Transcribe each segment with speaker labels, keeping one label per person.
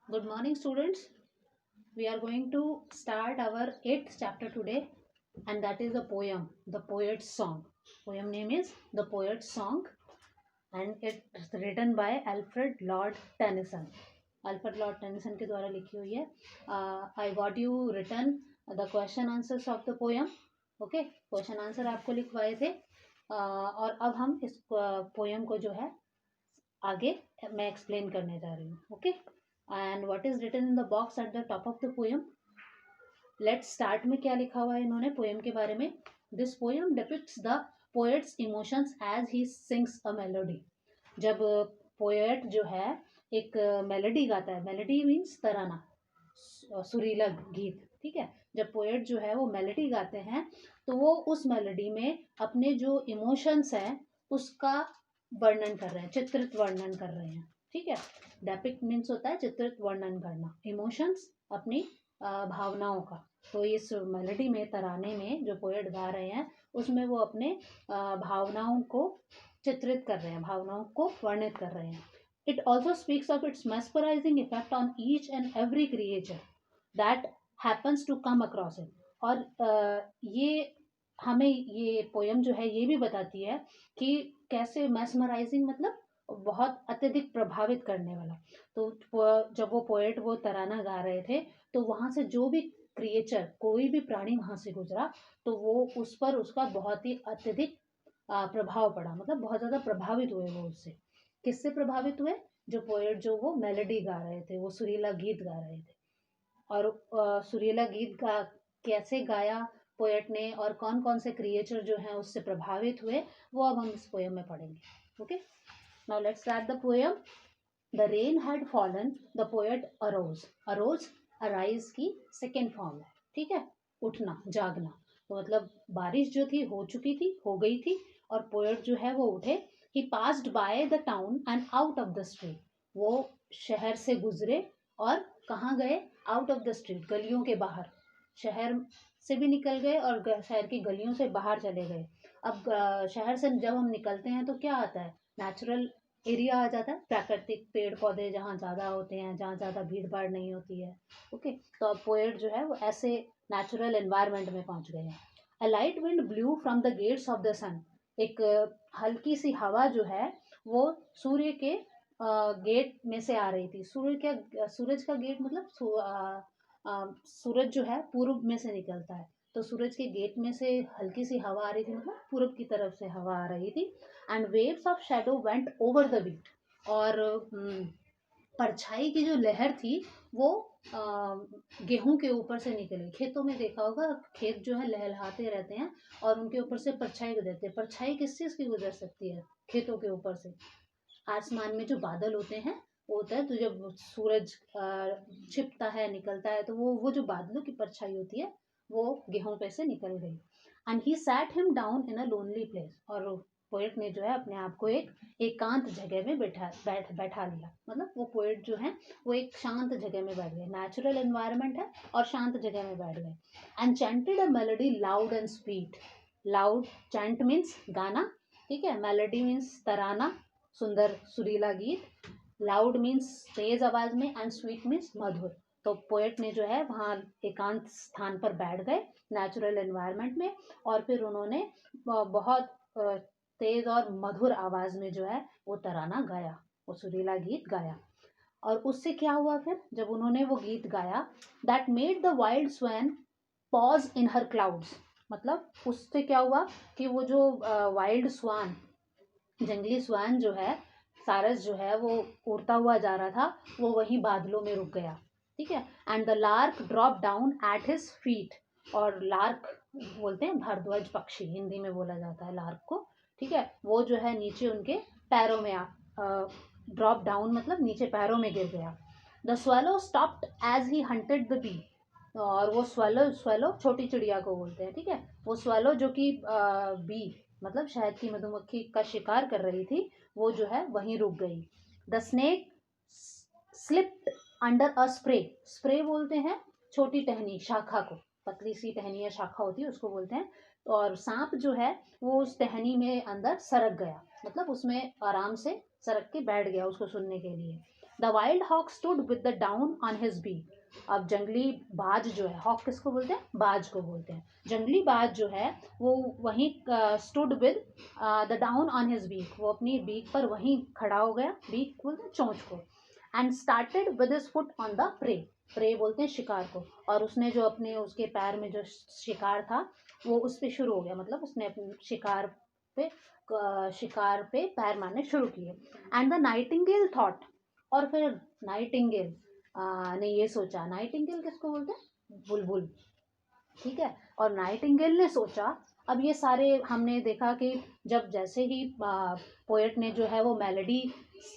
Speaker 1: Good morning, students. We are going to start our 8th chapter today, and that is a poem, The Poet's Song. Poem name is The Poet's Song, and it's written by Alfred Lord Tennyson. Alfred Lord Tennyson के द्वारा लिखी हुई है. I got you written the question answers of the poem. Okay, question answer आपको लिखवाए थे. और अब हम इस पोएम को जो है आगे मैं एक्सप्लेन करने जा रही हूँ. Okay, and what is written in the box at the top of the poem. Let's start में क्या लिखा हुआ है इन्होंने पोएम के बारे में. This poem depicts the poet's emotions as he sings a melody. जब पोएट जो है एक मेलोडी गाता है, मेलोडी मीन्स तराना, सुरीला गीत. ठीक है, जब पोएट जो है वो मेलोडी गाते हैं तो वो उस मेलोडी में अपने जो इमोशंस हैं उसका वर्णन कर रहे हैं, चित्रित वर्णन कर रहे हैं. ठीक है, डेपिक्ट मीन्स होता है चित्रित वर्णन करना, इमोशंस अपनी भावनाओं का. तो इस मेलोडी में, तराने में जो पोएट गा रहे हैं उसमें वो अपने भावनाओं को चित्रित कर रहे हैं, भावनाओं को वर्णित कर रहे हैं. It also speaks of its mesmerizing effect on each and every creature that happens to come across it. और ये हमें ये पोएम जो है ये भी बताती है कि कैसे मेस्मराइजिंग मतलब बहुत अत्यधिक प्रभावित करने वाला. तो जब वो पोएट वो तराना गा रहे थे तो वहाँ से जो भी क्रिएचर, कोई भी प्राणी वहाँ से गुजरा तो वो उस पर उसका बहुत ही अत्यधिक प्रभाव पड़ा, मतलब बहुत ज़्यादा प्रभावित हुए वो उससे. किससे प्रभावित हुए? जो पोएट जो वो मेलोडी गा रहे थे, वो सुरीला गीत गा रहे थे. और सुरीला गीत का कैसे गाया पोएट ने और कौन कौन से क्रिएचर जो हैं उससे प्रभावित हुए वो अब हम इस पोएम में पढ़ेंगे. Okay, now let's start the poem. The rain had fallen, the poet arose. Arose arise की सेकेंड फॉर्म है. ठीक है, उठना, जागना. तो मतलब बारिश जो थी हो चुकी थी, हो गई थी, और पोएट जो है वो उठे. He passed by the town and out of the street. वो शहर से गुजरे और कहाँ गए? आउट ऑफ द स्ट्रीट, गलियों के बाहर. शहर से भी निकल गए और शहर की गलियों से बाहर चले गए. अब शहर से जब हम निकलते हैं तो क्या आता है? नेचुरल एरिया आ जाता है, प्राकृतिक पेड़ पौधे जहाँ ज़्यादा होते हैं, जहाँ ज़्यादा भीड़ भाड़ नहीं होती है. ओके, तो अब पोएट जो है वो ऐसे नेचुरल एनवायरनमेंट में पहुँच गए हैं. A light wind blew from the gates of the sun. एक हल्की सी हवा जो है वो सूर्य के गेट में से आ रही थी. सूरज का गेट मतलब सूरज जो है पूर्व में से निकलता है, तो सूरज के गेट में से हल्की सी हवा आ रही थी, मतलब पूर्व की तरफ से हवा आ रही थी. And waves of shadow went over the wheat. और परछाई की जो लहर थी वो गेहूं के ऊपर से निकली. खेतों में देखा होगा, खेत जो है लहलहाते रहते हैं और उनके ऊपर से परछाई गुजरती है. परछाई किस चीज़ की गुजर सकती है? खेतों के ऊपर से. आसमान में जो बादल होते हैं वो होता है, तो जब सूरज छिपता है, निकलता है, तो वो जो बादलों की परछाई होती है वो गेहूं पे से निकल गई. And he sat him down in a lonely place. और पोएट ने जो है अपने आप को एक एकांत जगह में बैठा लिया. मतलब वो पोएट जो है वो एक शांत जगह में बैठ गए, नेचुरल एनवायरनमेंट है और शांत जगह में बैठ गए. And chanted a melody loud and sweet. Loud, chant means गाना. ठीक है, मेलोडी मीन्स तराना, सुंदर सुरीला गीत. लाउड मीन्स तेज आवाज में, एंड स्वीट मीन्स मधुर. तो पोएट ने जो है वहाँ एकांत स्थान पर बैठ गए नेचुरल एनवायरनमेंट में, और फिर उन्होंने बहुत तेज और मधुर आवाज में जो है वो तराना गाया, वो सुरीला गीत गाया. और उससे क्या हुआ फिर जब उन्होंने वो गीत गाया? That made the wild swan pause in her clouds. मतलब उससे क्या हुआ कि वो जो वाइल्ड स्वान, जंगली स्वान जो है, सारस जो है वो उड़ता हुआ जा रहा था, वो वहीं बादलों में रुक गया. ठीक है, and the lark drop down at his feet. और लार्क बोलते हैं भारद्वाज पक्षी, हिंदी में बोला जाता है लार्क को. ठीक है, वो जो है नीचे उनके पैरों में ड्रॉप डाउन मतलब नीचे पैरों में गिर गया. The swallow stopped as he hunted the bee. और वो स्वेलो छोटी चिड़िया को बोलते हैं. ठीक है, वो स्वेलो जो कि बी मतलब शहद की मधुमक्खी का शिकार कर रही थी, वो जो है वहीं रुक गई. The snake slipped under a spray. Spray बोलते हैं छोटी टहनी, शाखा को, पतली सी टहनी या शाखा होती है उसको बोलते हैं. और सांप जो है वो उस टहनी में अंदर सरक गया, मतलब उसमें आराम से सरक के बैठ गया उसको सुनने के लिए. The wild hawk stood with the down on his beak. अब जंगली बाज जो है, हॉक किसको बोलते हैं? बाज को बोलते हैं. जंगली बाज जो है वो वहीं stood with the down on his beak, वो अपनी बीक पर वहीं खड़ा हो गया. बीक बोलते हैं चोंच को. And started with his foot on the prey. Prey बोलते हैं शिकार को. और उसने जो अपने उसके पैर में जो शिकार था वो उस पर शुरू हो गया, मतलब उसने अपने शिकार पे पैर मारने शुरू किए. एंड द नाइटिंगेल थॉट, और फिर नाइटिंगेल ने ये सोचा. नाइटिंगेल किसको बोलते हैं? बुलबुल. ठीक है. और नाइटिंगेल ने सोचा. अब ये सारे हमने देखा कि जब जैसे ही पोएट ने जो है वो मेलोडी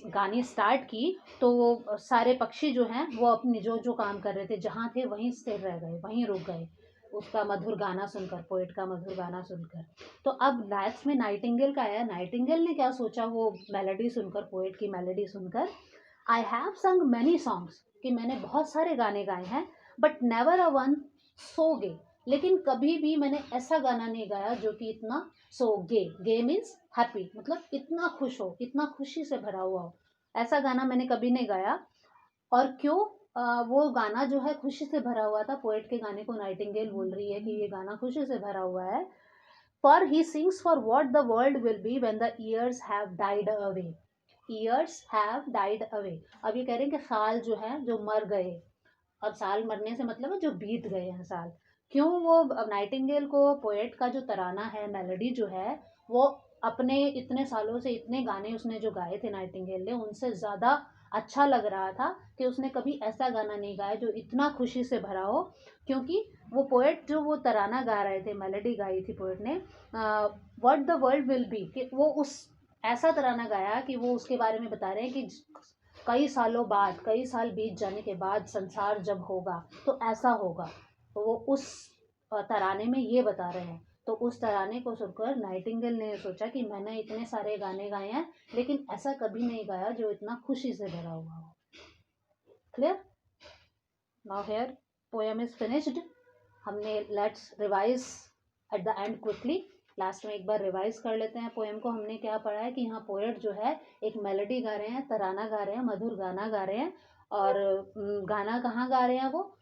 Speaker 1: गानी स्टार्ट की तो वो सारे पक्षी जो हैं वो अपने जो जो काम कर रहे थे जहाँ थे वहीं स्थिर रह गए, वहीं रुक गए उसका मधुर गाना सुनकर, पोएट का मधुर गाना सुनकर. तो अब लास्ट में नाइटिंगेल का आया. नाइटिंगेल ने क्या सोचा वो मेलोडी सुनकर, पोएट की मेलोडी सुनकर? I have sung many songs, कि मैंने बहुत सारे गाने गाए हैं, but never a one so gay, लेकिन कभी भी मैंने ऐसा गाना नहीं गाया जो कि इतना सो गे. गे मीन्स हैप्पी, मतलब इतना खुश हो, इतना खुशी से भरा हुआ हो. ऐसा गाना मैंने कभी नहीं गाया. और क्यों? वो गाना जो है खुशी से भरा हुआ था. पोएट के गाने को नाइटिंगेल बोल रही है कि ये गाना खुशी से भरा हुआ है. For he sings for what the world will be when the years have died away. Years have died away. अब ये कह रहे हैं कि साल जो है जो मर गए. अब साल मरने से मतलब है जो बीत गए हैं साल. क्यों? वो नाइटिंगेल को पोएट का जो तराना है, मेलोडी जो है, वो अपने इतने सालों से इतने गाने उसने जो गाए थे नाइटिंगेल ने, उनसे ज़्यादा अच्छा लग रहा था कि उसने कभी ऐसा गाना नहीं गाया जो इतना खुशी से भरा हो. क्योंकि वो पोएट जो वो तराना गा रहे थे, मेलोडी गाई थी पोएट ने, what the world will be, कि वो उस ऐसा तराना गाया कि वो उसके बारे में बता रहे हैं कि कई सालों बाद, कई साल बीत जाने के बाद संसार जब होगा तो ऐसा होगा. तो वो उस तराने में ये बता रहे हैं. तो उस तराने को सुनकर नाइटिंगेल ने सोचा कि मैंने इतने सारे गाने गाए हैं लेकिन ऐसा कभी नहीं गाया जो इतना खुशी से भरा हुआ हो. Clear? Now here poem is finished. हमने let's revise at the end quickly. Last में एक बार रिवाइज कर लेते हैं पोएम को. हमने क्या पढ़ा है कि यहाँ पोएट जो है एक मेलोडी गा रहे हैं, तराना गा रहे हैं, मधुर गाना गा रहे हैं. और गाना कहाँ गा रहे हैं? वो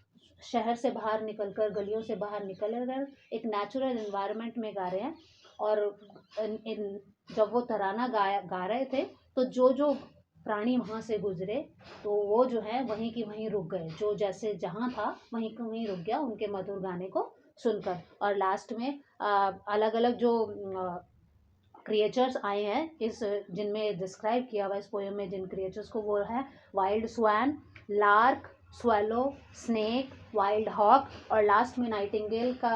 Speaker 1: शहर से बाहर निकलकर, गलियों से बाहर निकलकर एक नेचुरल एनवायरनमेंट में गा रहे हैं. और जब वो तराना गा रहे थे तो जो जो प्राणी वहाँ से गुजरे तो वो जो है वहीं की वहीं रुक गए. जो जैसे जहाँ था वहीं का वहीं रुक गया उनके मधुर गाने को सुनकर. और लास्ट में अलग अलग जो क्रिएचर्स आए हैं इस जिनमें डिस्क्राइब किया हुआ इस पोएम में, जिन क्रिएचर्स को, वो है wild swan, lark, swallow, snake, wild hawk. और लास्ट में नाइटिंगेल का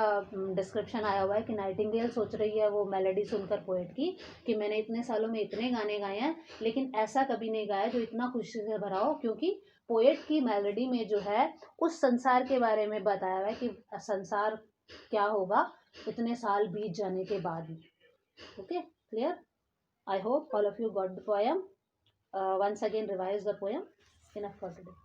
Speaker 1: डिस्क्रिप्शन आया हुआ है कि नाइटिंगेल सोच रही है वो मेलोडी सुनकर पोएट की कि मैंने इतने सालों में इतने गाने गाए हैं लेकिन ऐसा कभी नहीं गाया जो इतना खुशी से भरा हो. क्योंकि पोएट की मेलोडी में जो है उस संसार के बारे में बताया हुआ है कि संसार क्या होगा इतने साल बीत जाने के बाद ही. Okay, clear? I hope all of you got the poem. Once again revise the poem. Enough for today.